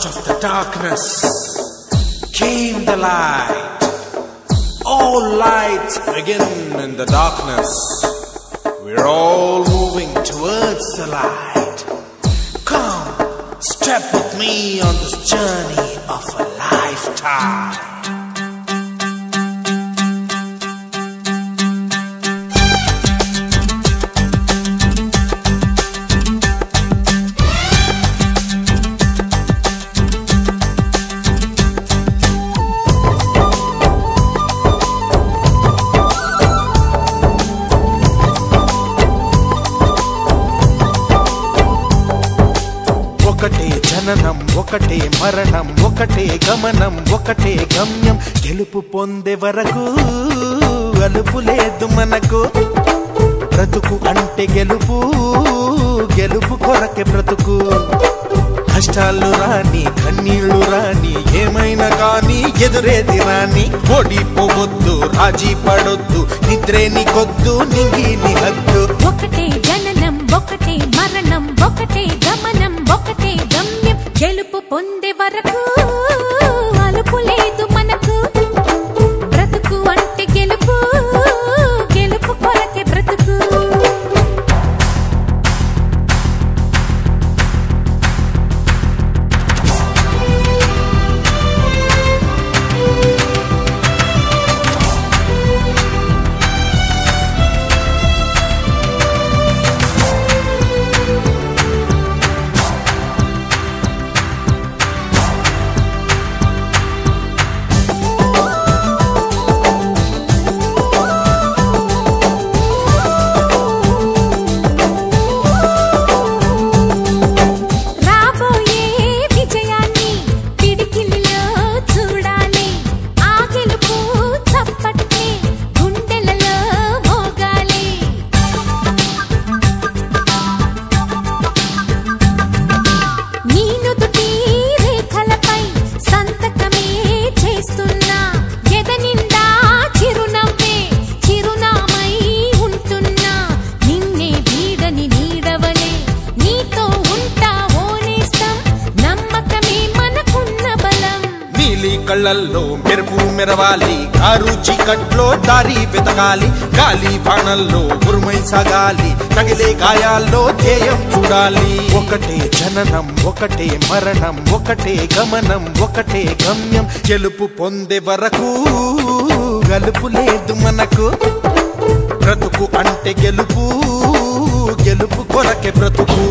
Out of the darkness came the light. All lights begin in the darkness. We're all moving towards the light. Come, step with me on this journey of a lifetime. ఒకటే జననం ఒకటే మరణం ఒకటే గమనం ఒకటే గమ్యం గెలుపు పొందే వరకు అలుపు లేదు మనకు బ్రతుకు అంటే గెలుపు గెలుపు కొరకే బ్రతుకు కష్టాలు రాని కన్నీళ్లు రాని ఏమైనా కానీ ఎదురేది రాని ఓడిపోవద్దు రాజీ పడొద్దు నిద్రే నీకొద్దు నింగి నీ హద్దు ఒకటే జననం ఒకటే మరణం ఒకటే గమనం ఒకటే గమ్యం గెలుపు పొందే వరకు అలుపు లేదు మనకు బ్రతుకు అంటే గెలుపు గెలుపు కొరకే బ్రతుకు కళ్ళల్లో మెరుపు మెరవాలి కారు చీకట్లో దారి వెతకాలి గాలి బాణల్లో ఉరుమై సాగాలి తగిలే గాయాల్లో ధ్యేయం చూడాలి ఒకటే జననం ఒకటే మరణం ఒకటే గమనం ఒకటే గమ్యం గెలుపు పొందే వరకు గలుపు లేదు మనకు బ్రతుకు అంటే గెలుపు గెలుపు కొరకే బ్రతుకు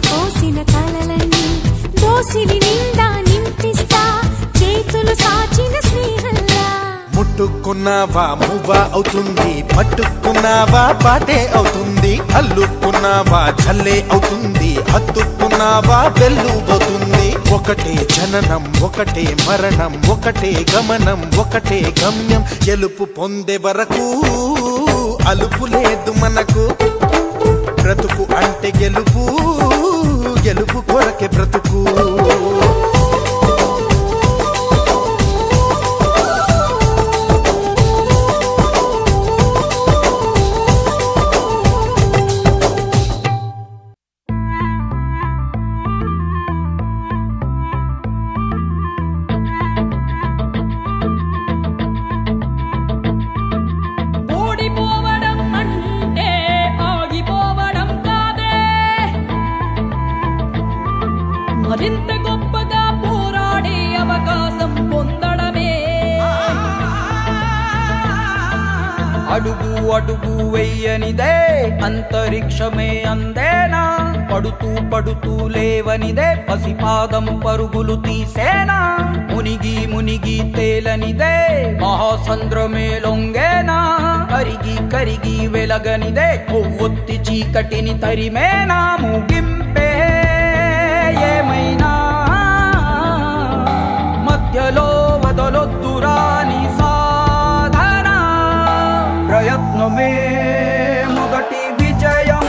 పోసిన కలలన్నీ దోసిలి నిండా నింపిస్తా చేతులు సాచిన స్నేహంలా ముట్టుకున్నావా మువ్వా అవుతుంది పట్టుకున్నావా పాటే అవుతుంది అల్లుకున్నావా జల్లే అవుతుంది హత్తుకున్నావా వెల్లుబోతుంది ఒకటే జననం ఒకటే మరణం ఒకటే గమనం ఒకటే గమ్యం గెలుపు పొందే వరకు అలుపు లేదు మనకు బ్రతుకు అంటే గెలుపు గెలుపు కొరకే బ్రతుకు ఓడిపోవడం అంటే అడుగు అడుగు వెయ్యనిదే అంతరిక్షమే అందేనా పడుతూ పడుతూ లేవనిదే పసిపాదం పరుగులు తీసేనా మునిగి మునిగి తేలనిదే మహాసంద్రమే లొంగేనా కరిగి కరిగి వెలగనిదే కొవ్వొత్తి చీకటిని తరిమేనా ముగింపే ఏమైనా మధ్యలో వదలొద్దురాని సాధన ప్రయత్నమే మొదటి విజయం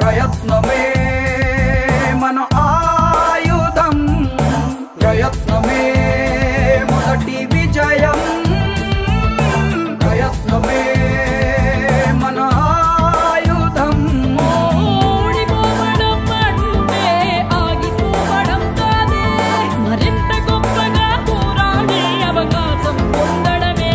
ప్రయత్నమే మన ఆయుధం ప్రయత్నమే మొదటి విజయం ప్రయత్నమే మన ఆయుధం ఓడిపోవడం అంటే ఆగిపోవడం కాదే మరింత గొప్పగా పోరాడే అవకాశం పొందడమే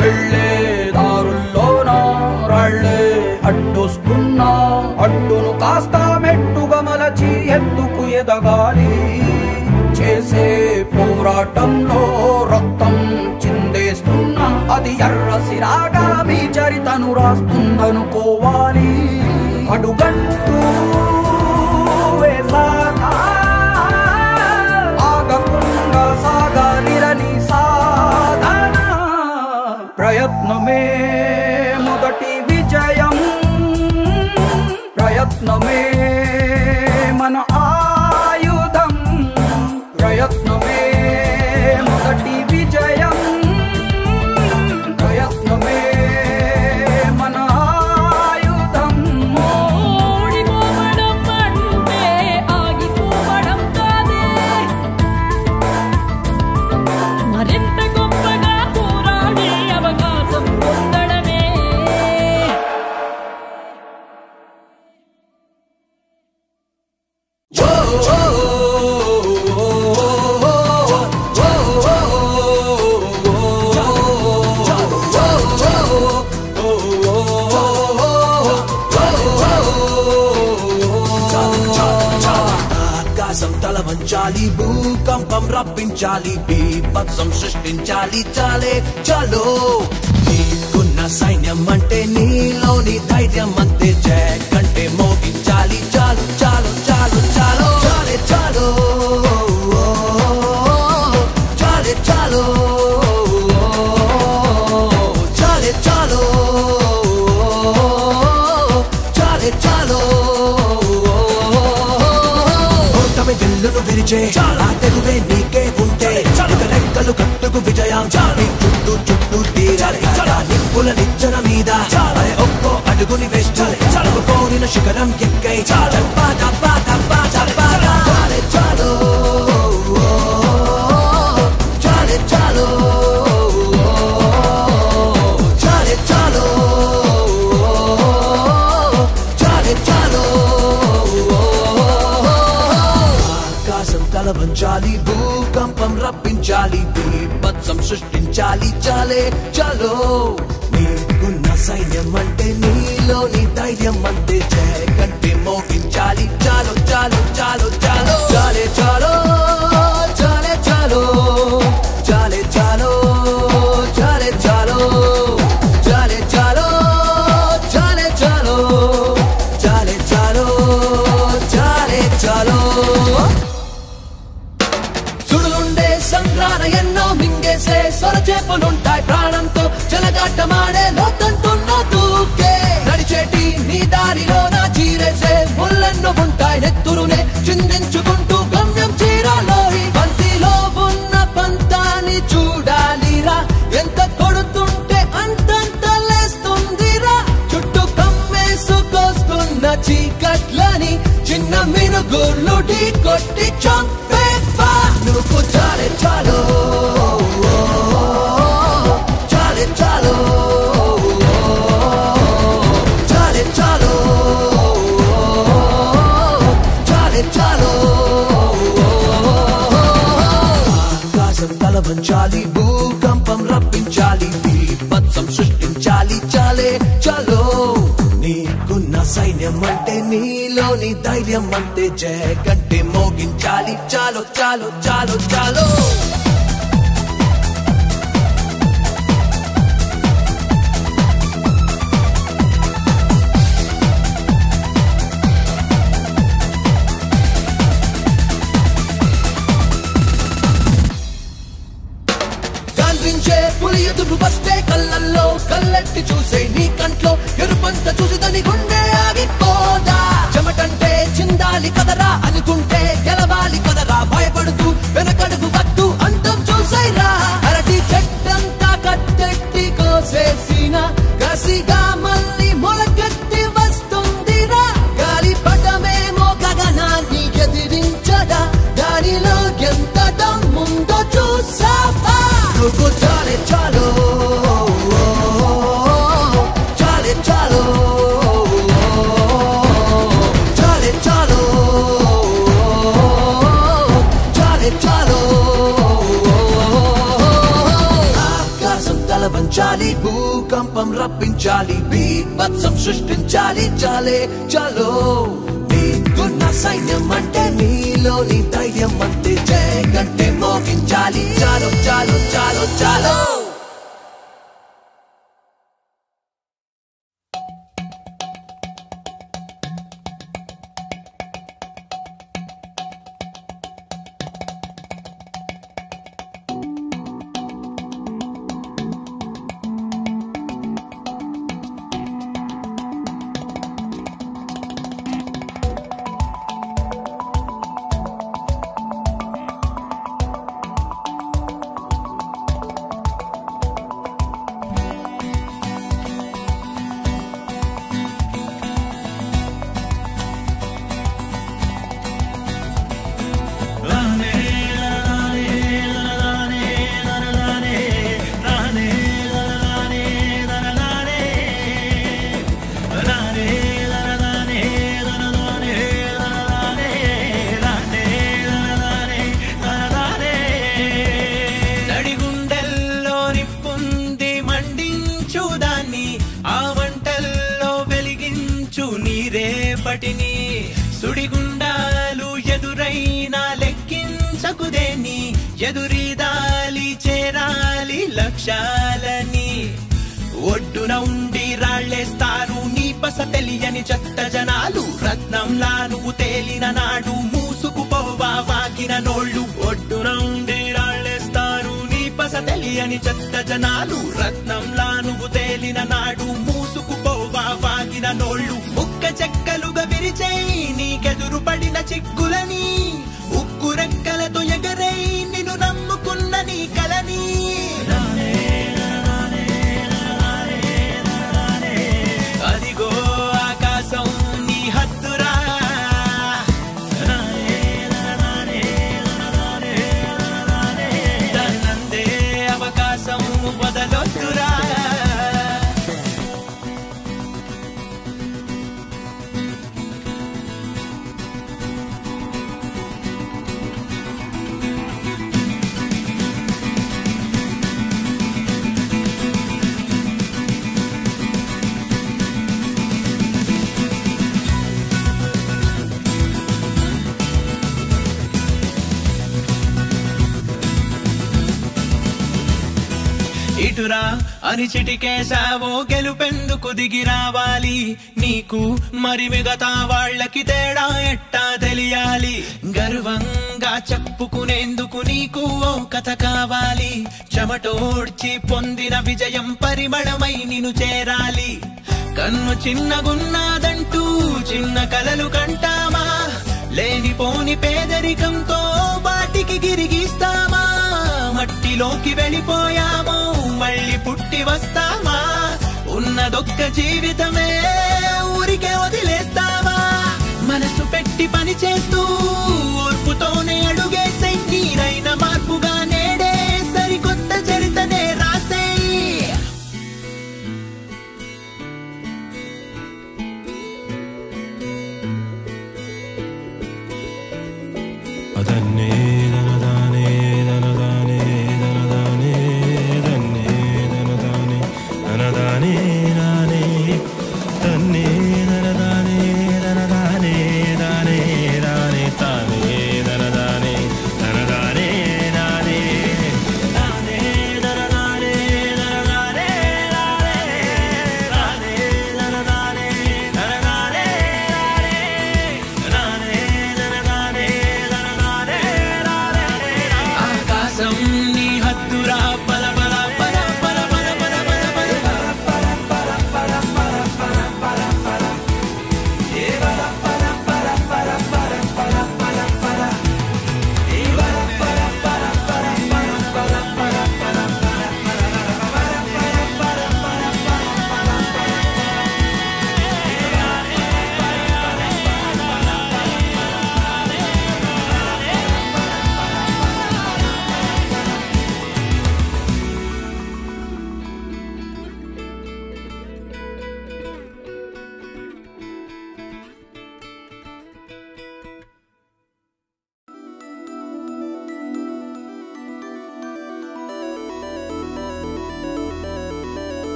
వెళ్ళే దారుల్లోన రాళ్ళే అడ్డొస్తున్నా అడ్డును కాస్త మెట్టుగా మలచి ఎత్తుకు ఎదగాలి చేసే పోరాటంలో రక్తం చిందేస్తున్నా అది ఎర్ర సిరాగా మీ చరితను రాస్తుందనుకోవాలి అడుగంటూ వేసాక ఆగకుండా సాగాలిరని సాధన ప్రయత్నమే మొదటి విజయం ప్రయత్నమే మన ఆయుధం ప్రయత్నమే మొదటి విజయం ప్రయత్నమే మన ఆయుధం ఓడిపోవడం అంటే ఆగిపోవడం కాదే మరింత గొప్పగా పోరాడే అవకాశం పొందడమే ఆకాశం తల వంచాలి భూకంపం రప్పించాలి బీభత్సం సృష్టించాలి చాలే చలో నీకున్న సైన్యం అంటే నీలోని ధైర్యం అంతే జయ కంటే మోగించాలి చాలు చాలు చాలు చాలు చాలే చాలు చాలే చాలు చాలే చాలు చాలే చాలు ఓటమి వెల్లును విరిచే ఆ తెలుగే నీకే ఉంటే ఇక రెక్కలు కట్టుకు విజయం నీ చుట్టూ చుట్టూ తీరాలి నిప్పుల నిచ్చెన మీద అరే ఒక్కో అడుగుని వేస్తాలి కోరిన శిఖరం ఎక్కై చప్పా చప్పా చప్పా చప్పా చాలే చాలు చాలే చాలు చాలే చాలు చాలే చాలు ఆకాశం తల వంచాలి భూకంపం రప్పించాలి బీభత్సం సృష్టించాలి చాలే చలో నీకున్న సైన్యం అంటే నీలోని ధైర్యం అంతే జయ కంటే మోగించాలి చాలు చాలు చాలు చాలు చాలే చాలు చాలే చాలు చాలే చాలు చాలే చాలు చాలే చాలు చాలే చాలు చాలే చాలు చాలే చాలు సుడులుండే సంగ్రాన ఎన్నో మింగేసే సొరచేపలుంటాయి ప్రాణంతో చెలగాటమాడే లోతంటున్న దూకే నడిచేటి నీ దారిలో నా చీరేసే ముళ్ళెన్నో ఉంటాయి నెత్తురునే చిందించుకుంటూ గమ్యం చేరాలోయి బంతిలో ఉన్న పంతాన్ని చూడాలిరా ఎంత కొడుతుంటే అంతంత లేస్తుందిరా చుట్టూ కమ్మేసుకొస్తున్న చీకట్లని చిన్న మినుగుళ్ళు ఢీ కొట్టి చంపేవా నువ్వు చాలే చాలు చాలే చాలు చాలే చాలు చాలే చాలు ఆకాశం తల వంచాలి భూకంపం రప్పించాలి బీభత్సం సృష్టించాలి చాలే చలో నీకున్న సైన్యం అంటే నీలోని ధైర్యం అంటే జయ కంటే మోగించాలి చాలు చాలు చాలు చాలు పులి ఎదురు వస్తే కళ్ళల్లో కళ్ళెట్టి చూసే నీ కంట్లో ఎరుపంత చూసి దాని గుండె ఆగిపోదా చెమటంటే చిందాలి కదరా అనుకుంటే గెలవాలి కదరా భయపడుతూ వెనకడుగు వద్దు అంతం చూసైరా అరటి చెట్టంతా కట్టెట్టి కోసేసిన కసిగా మళ్ళీ మొలకెత్తి వస్తుందిరా గాలి పటమేమో గగనాన్ని ఎదిరించదా దానిలో ఎంత దమ్ముందో చూసావా నువ్వు చాలే చాలు చాలే చాలు చాలే చాలు చాలే చాలు ఆకాశం తల వంచాలి భూకంపం రప్పించాలి బీభత్సం సృష్టించాలి చాలే చాలు నీకున్న సైన్యం అంటే నీలోని ధైర్యం అంటే జయ కంటే మోగించాలి చాలు చాలు చాలు చాలు సుడిగుండాలు ఎదురైనా లెక్కించకుదేని ఎదురీదాలి చేరాలి లక్ష్యాలని ఒడ్డున ఉండి రాళ్ళేస్తారు నీ పస తెలియని చెత్త జనాలు రత్నంలా నువ్వు తేలిన నాడు మూసుకుపోవా వాకిన నోళ్ళు ఒడ్డున ఉండి రాళ్ళేస్తారు నీ పస తెలియని చెత్త జనాలు రత్నంలా నువ్వు తేలిన నాడు మూసుకుపోవా వాకిన నోళ్ళు ముక్క చెక్కలుగా విరిచేయి నీకెదురు పడిన చిక్కులని ఉక్కు రెక్కలతో ఎగరై నిన్ను నమ్ముకున్న నీ కలని అదిగో ఆకాశం నీ హద్దురా దాన్నందే అవకాశం వదలొద్దురా ఇటురా అని చిటికేశావో గెలుపెందుకు దిగి రావాలి నీకు మరి మిగతా వాళ్ళకి తేడా ఎట్టా తెలియాలి గర్వంగా చెప్పుకునేందుకు నీకు ఓ కథ కావాలి చెమటోడ్చి పొందిన విజయం పరిమళమై నిన్ను చేరాలి కన్ను చిన్నగున్నాదంటూ చిన్న కలలు కంటామా లేనిపోని పేదరికంతో వాటికి గిరిగిస్తామా మట్టిలోకి వెళ్ళిపోయామో మళ్ళీ పుట్టి వస్తామా ఉన్నదొక్క జీవితమే ఊరికే వదిలేస్తామా మనసు పెట్టి పని చేస్తూ ఓర్పుతోనే అడుగేసే నీరైన మార్పుగా నేడే సరికొత్త చరితనే రాసేయి అదన్నే దనదానే దనదానే దనదానే దన్నే దనదానే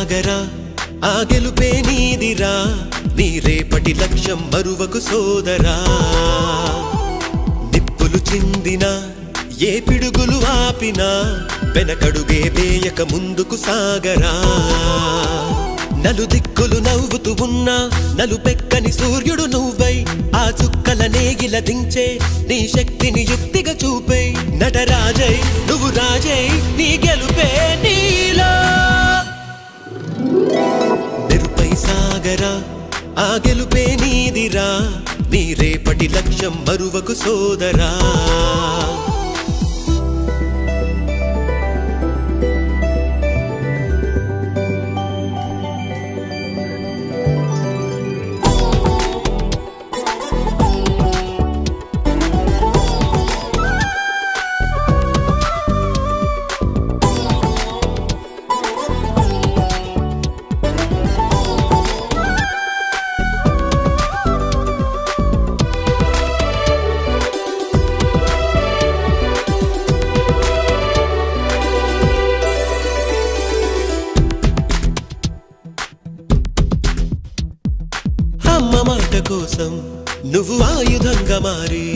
సాగరా ఆ గెలుపే నీదిరా నీ రేపటి లక్ష్యం మరువకు సోదరా నిప్పులు చిందినా ఏ పిడుగులు ఆపినా వెనకడుగే వేయక ముందుకు సాగరా నలుదిక్కులు నవ్వుతూ ఉన్నా నలుపెక్కని సూర్యుడు నువ్వై ఆ చుక్కల నేగిల దించే నీ శక్తిని యుక్తిగా చూపే నటరాజై నువ్వు రాజై నీ గెలుపే నీలో నిరుపై సాగరా ఆ గెలుపే నీదిరా నీ రేపటి లక్ష్యం మరువకు సోదరా అమ్మ మాట కోసం నువ్వు ఆయుధంగా మారి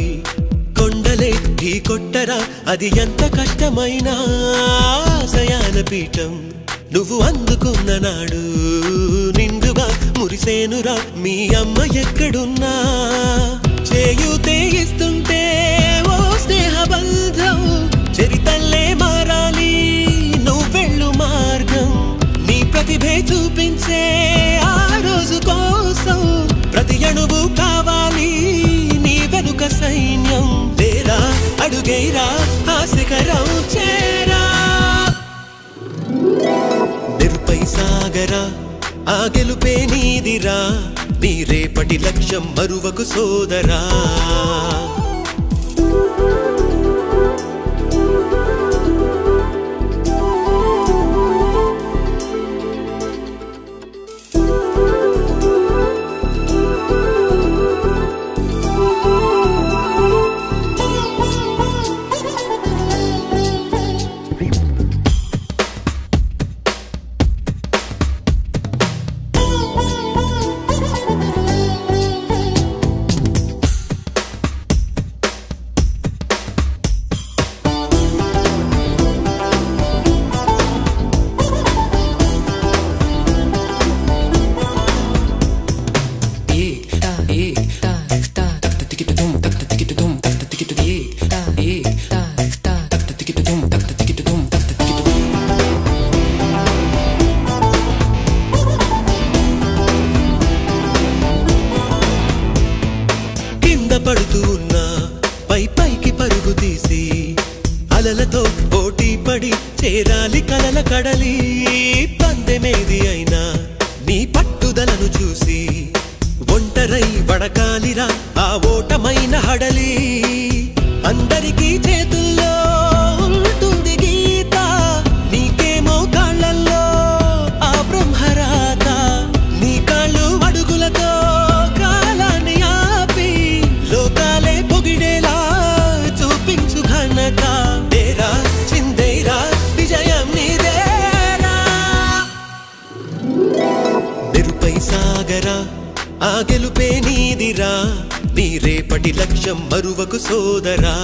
కొండలే ఢీ కొట్టరా అది ఎంత కష్టమైనా ఆశయాల పీఠం నువ్వు అందుకున్న నాడు నిండుగా మురిసేనురా మీ అమ్మ ఎక్కడున్నా చేయూతే ఇస్తుంటే ఓ స్నేహ బంధం చరితల్లే మారాలి నువ్వెళ్ళు మార్గం నీ ప్రతిభే చూపించే ఆ రోజు కోసం ప్రతి అణువు కావాలి నీ వెనుక సైన్యం లేరా అడుగైరా ఆ శిఖరం చేరా నిరుపై సాగరా ఆ గెలుపే నీదిరా నీ రేపటి లక్ష్యం మరువకు సోదరా పడుతూ ఉన్నా పై పైకి పరుగు తీసి అలలతో పోటీ పడి చేరాలి కలల కడలి పందెమేది అయినా నీ పట్టుదలను చూసి ఒంటరై వడకాలిరా ఆ ఓటమైన హడలి అందరికీ చేతుల్లో ఉంటుంది గీత నీకేమో కాళ్ళల్లో ఆ బ్రహ్మరాత నీ కాళ్ళు అడుగులతో కాలాన్ని ఆపి లోకాలే పొగిడేలా చూపించు ఘనత తేరా చిందేరా విజయం నీదేరా నిరుపై సాగరా ఆ గెలుపే నీదిరా నీ రేపటి లక్ష్యం మరువకు సోదరా